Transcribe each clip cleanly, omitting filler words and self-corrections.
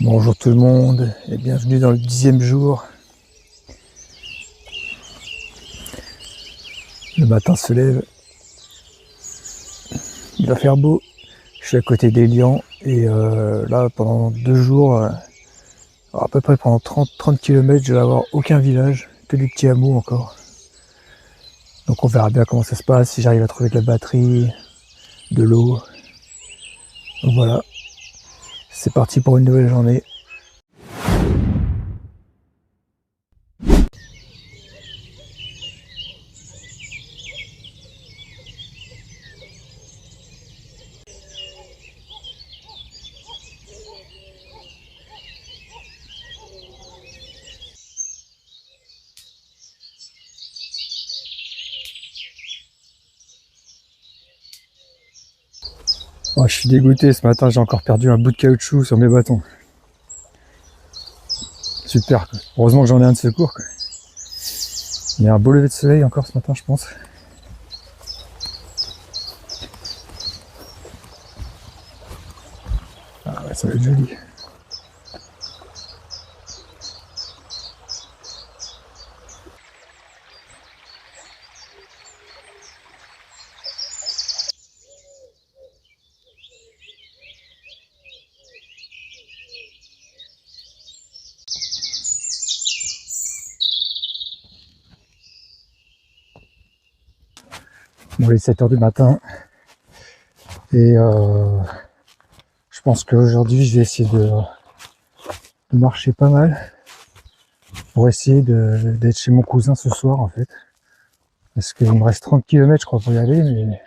Bonjour tout le monde et bienvenue dans le 10e jour. Le matin se lève, il va faire beau. Je suis à côté d'Élian et là pendant 2 jours, à peu près pendant 30 km, je vais avoir aucun village, que des petits hameaux encore. Donc on verra bien comment ça se passe, si j'arrive à trouver de la batterie, de l'eau. Donc voilà, c'est parti pour une nouvelle journée. Oh, je suis dégoûté, ce matin j'ai encore perdu un bout de caoutchouc sur mes bâtons. Super, quoi. Heureusement que j'en ai un de secours, quoi. Il y a un beau lever de soleil encore ce matin, je pense. Ah ouais, ça va être joli. Bon, il est 7 h du matin et je pense qu'aujourd'hui je vais essayer de marcher pas mal pour essayer d'être chez mon cousin ce soir en fait, parce qu'il me reste 30 km je crois pour y aller, mais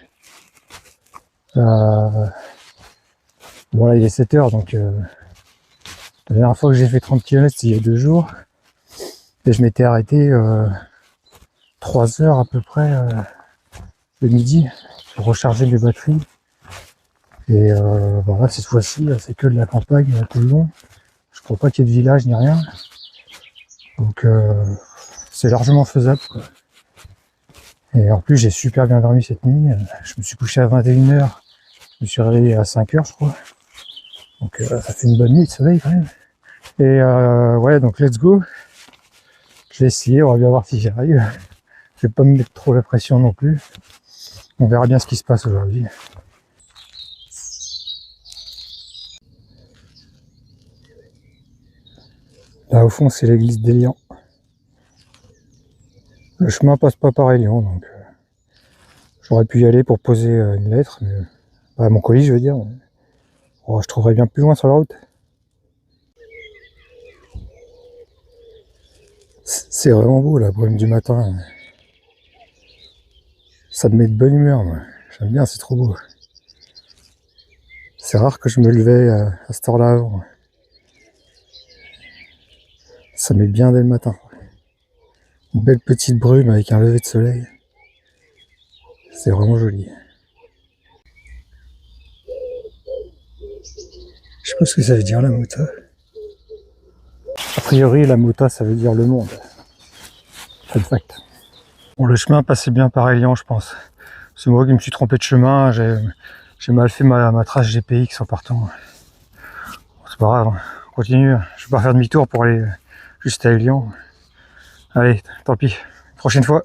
bon là il est 7 h donc la dernière fois que j'ai fait 30 km c'était il y a 2 jours et je m'étais arrêté 3 heures à peu près le midi pour recharger mes batteries. Et voilà, cette fois-ci, c'est que de la campagne tout le long. Je crois pas qu'il y ait de village ni rien. Donc c'est largement faisable, quoi. Et en plus, j'ai super bien dormi cette nuit. Je me suis couché à 21 h. Je me suis réveillé à 5 h, je crois. Donc ça fait une bonne nuit de soleil quand même. Et ouais, donc let's go. Je vais essayer, on va bien voir si j'y arrive. Je vais pas me mettre trop la pression non plus. On verra bien ce qui se passe aujourd'hui. Là au fond, c'est l'église d'Élian. Le chemin passe pas par Élian, donc j'aurais pu y aller pour poser une lettre, mais mon colis je veux dire. Oh, je trouverais bien plus loin sur la route. C'est vraiment beau la brume du matin. Ça me met de bonne humeur, moi. J'aime bien, c'est trop beau. C'est rare que je me levais à cette heure-là avant. Ça met bien dès le matin. Une belle petite brume avec un lever de soleil. C'est vraiment joli. Je sais pas ce que ça veut dire la mota. A priori, la mota ça veut dire le monde. Fun fact. Bon, le chemin passait bien par Élian, je pense. C'est moi qui me suis trompé de chemin. J'ai mal fait ma trace GPX en partant. Bon, c'est pas grave, on continue. Je vais pas faire demi-tour pour aller juste à Élian. Allez, tant pis. Prochaine fois.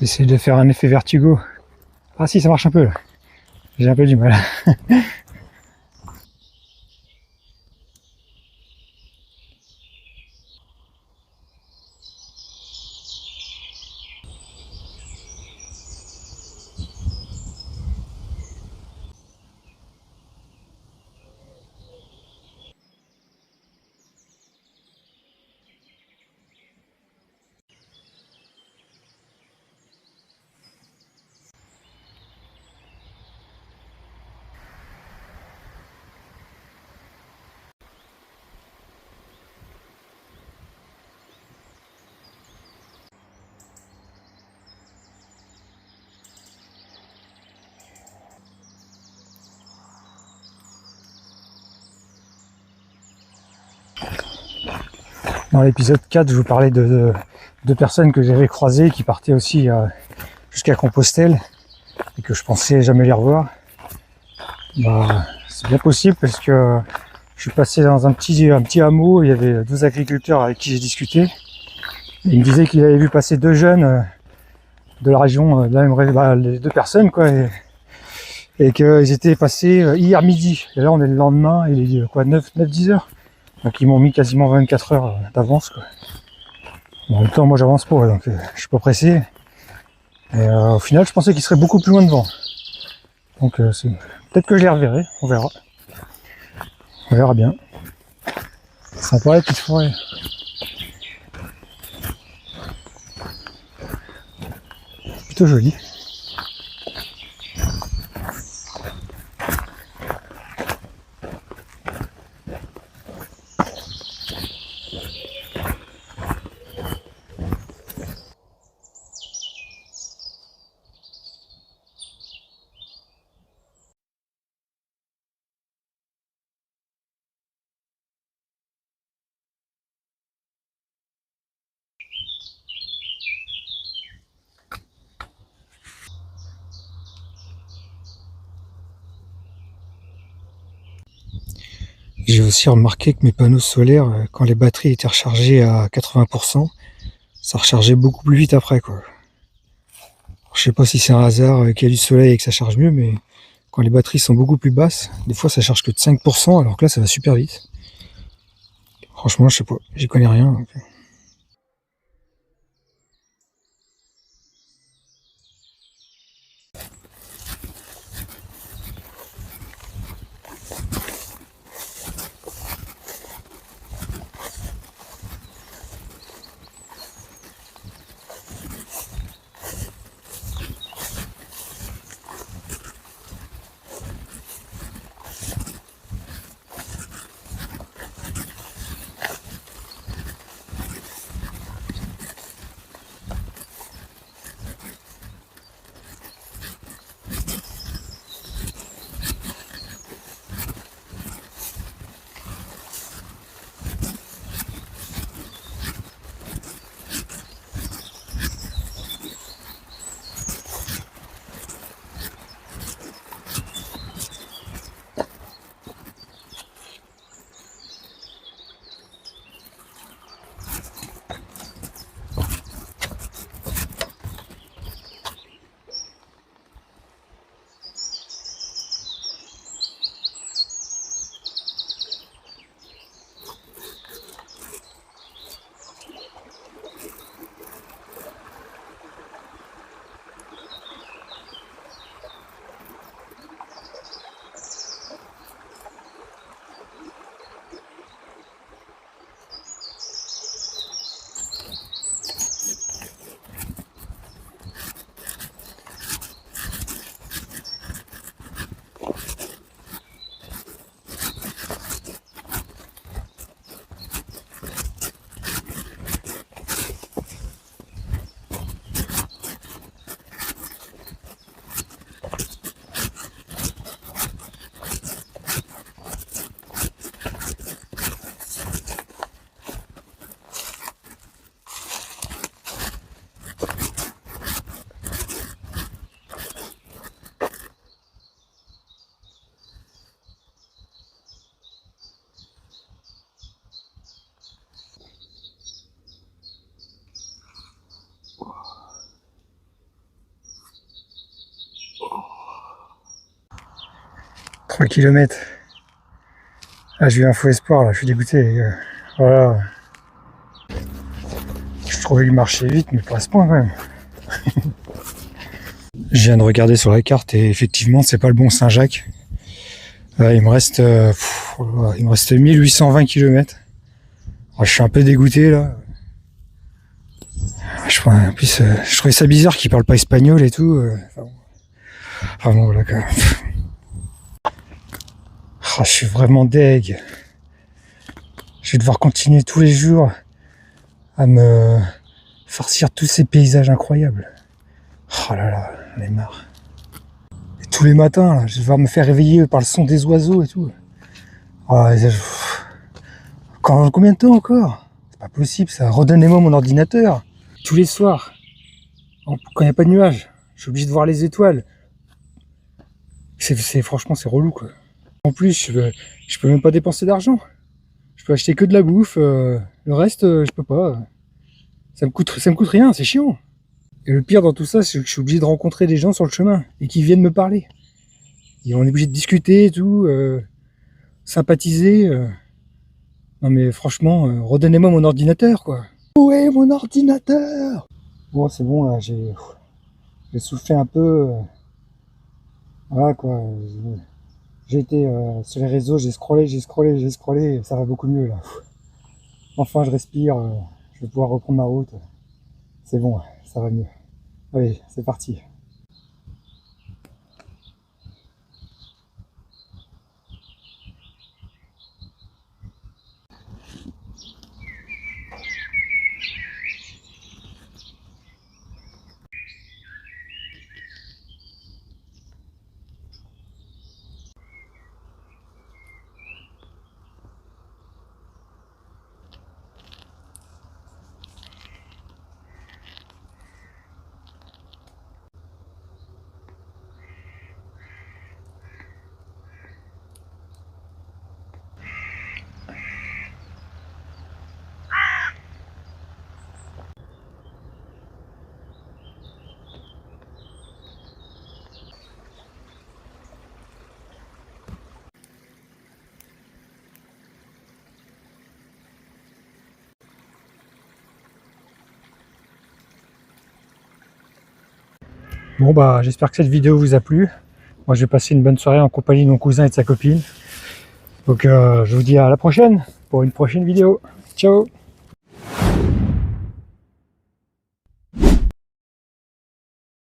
J'essaie de faire un effet vertigo. Ah si, ça marche un peu là. J'ai un peu du mal. Dans l'épisode 4, je vous parlais de deux personnes que j'avais croisées qui partaient aussi jusqu'à Compostelle et que je pensais jamais les revoir. Bah, c'est bien possible parce que je suis passé dans un petit hameau, il y avait deux agriculteurs avec qui j'ai discuté. Ils me disaient qu'ils avaient vu passer deux jeunes de la région, de la même, les deux personnes quoi, et qu'ils étaient passés hier midi. Et là on est le lendemain, il est quoi, 9-10 heures. Donc ils m'ont mis quasiment 24 heures d'avance quoi. Bon, en même temps moi j'avance pas, donc je suis pas pressé. Et au final je pensais qu'ils seraient beaucoup plus loin devant. Donc peut-être que je les reverrai, on verra. On verra bien. Sympa la petite forêt. Plutôt joli. J'ai aussi remarqué que mes panneaux solaires, quand les batteries étaient rechargées à 80%, ça rechargeait beaucoup plus vite après quoi. Alors, je sais pas si c'est un hasard qu'il y a du soleil et que ça charge mieux, mais quand les batteries sont beaucoup plus basses, des fois ça charge que de 5%, alors que là ça va super vite. Franchement, je sais pas, j'y connais rien. Donc. 3 km. Ah, j'ai eu un faux espoir là, je suis dégoûté les gars. Voilà. Je trouvais qu'il marchait vite, mais pas à ce point quand même. Je viens de regarder sur la carte et effectivement c'est pas le bon Saint-Jacques. Il me reste 1820 km. Je suis un peu dégoûté là. En plus, je trouvais ça bizarre qu'il parle pas espagnol et tout. Enfin bon, voilà quand même. Je suis vraiment deg. Je vais devoir continuer tous les jours à me farcir tous ces paysages incroyables. Oh là là, j'en ai marre. Et tous les matins, là, je vais devoir me faire réveiller par le son des oiseaux et tout. Combien de temps encore? C'est pas possible ça. Redonnez-moi mon ordinateur. Tous les soirs, quand il n'y a pas de nuages, je suis obligé de voir les étoiles. Franchement, c'est relou quoi. En plus, je peux même pas dépenser d'argent. Je peux acheter que de la bouffe. Le reste, je peux pas. Ça me coûte rien, c'est chiant. Et le pire dans tout ça, c'est que je suis obligé de rencontrer des gens sur le chemin et qui viennent me parler. Et on est obligé de discuter et tout, sympathiser. Non mais franchement, redonnez-moi mon ordinateur quoi. Où est mon ordinateur? Bon, c'est bon là, j'ai soufflé un peu. Voilà quoi. J'ai été sur les réseaux, j'ai scrollé, ça va beaucoup mieux là. Enfin, je respire, je vais pouvoir reprendre ma route. C'est bon, ça va mieux. Allez, c'est parti. Bon bah j'espère que cette vidéo vous a plu. Moi je vais passer une bonne soirée en compagnie de mon cousin et de sa copine. Donc je vous dis à la prochaine pour une prochaine vidéo. Ciao!